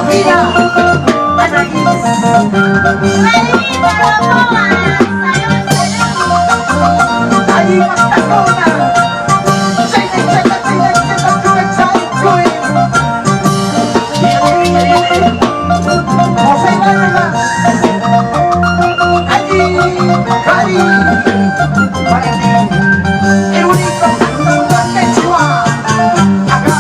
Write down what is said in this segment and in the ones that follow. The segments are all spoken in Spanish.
Mira, Anaís. Ahí basta una. Chayna, chayna, chayna, chayna, chayna, chayna. Viene. José Vargas. Allí, Cari. Para ti, el único cantor quechua. Acá.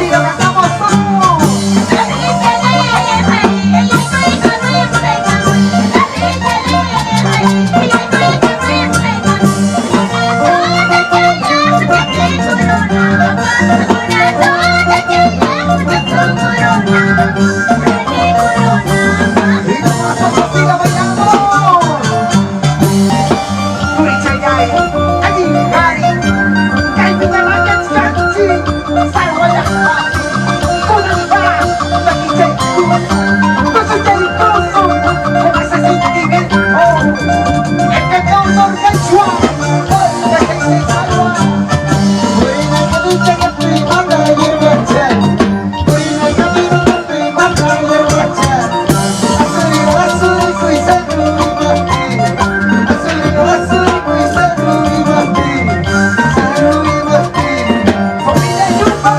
Y lo cantamos todos. Y nosotros siga bailando. Kuricayay, allí, Cari. Kay pinalagan kanji. Salwaya, kunamba, nakichay puso. Nakichay puso. Kung asesinatigin, oh. El cantautor quechua. Oh, nakichay salwa. Buena caducha que estoy manda y el guachar. Buena caducha que estoy manda y el guachar. Asuri, kuy seru y mati. Asuri, kuy seru y mati. Seru y mati. Familia Yurba.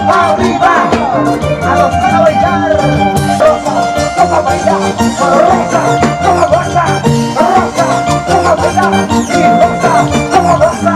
arriba. A los que no bailar. Rosa, como bailar. Rosa, como goza. Rosa, como bailar. Y rosa, como goza.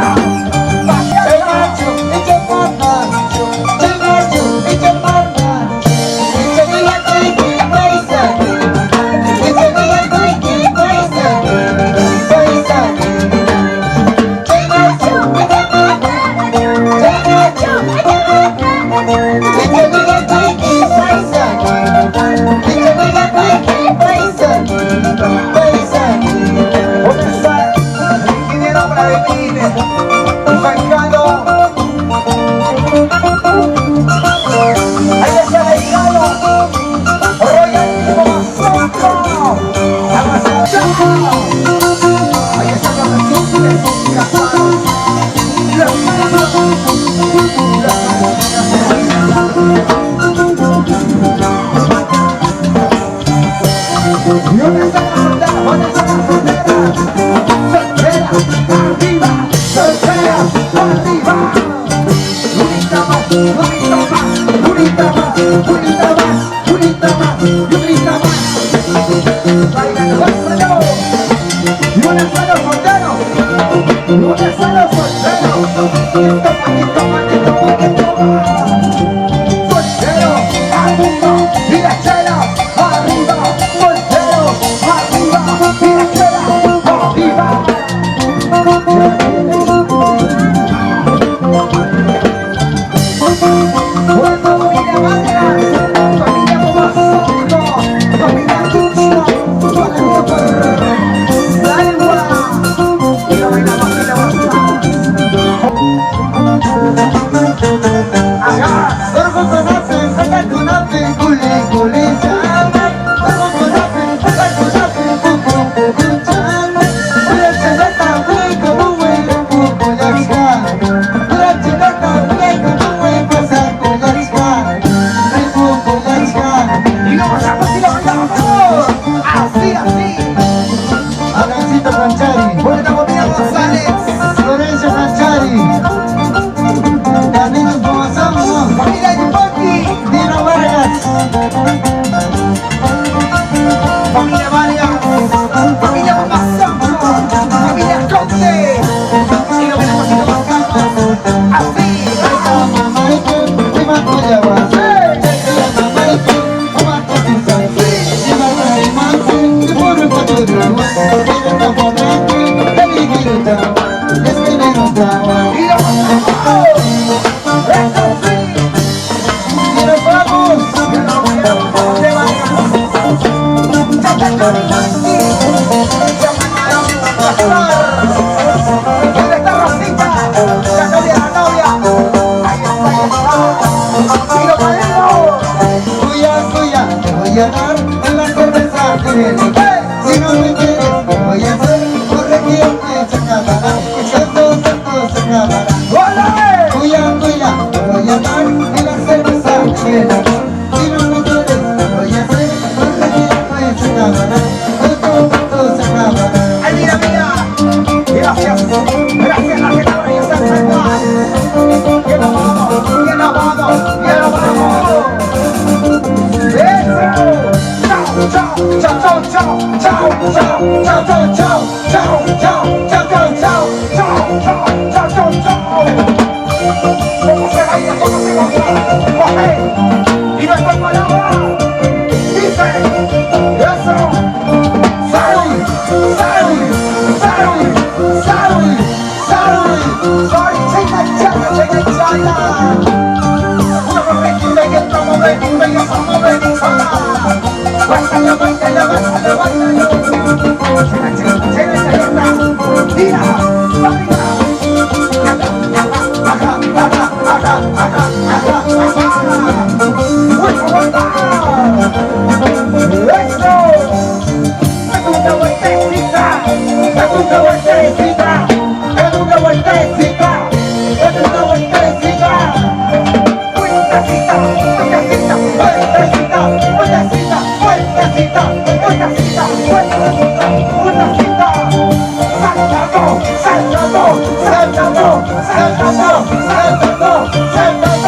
Saltando,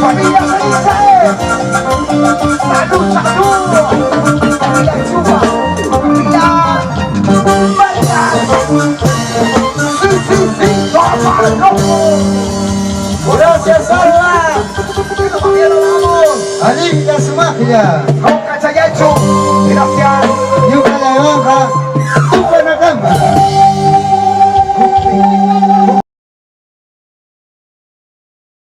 Familia Felices, salud, salud, familia Chupa, familia Vargas, sí, toma, loco. Gracias, Alba. Todavía lo damos. Alivia su magia. Con Cachayacho, gracias. Y una naranja.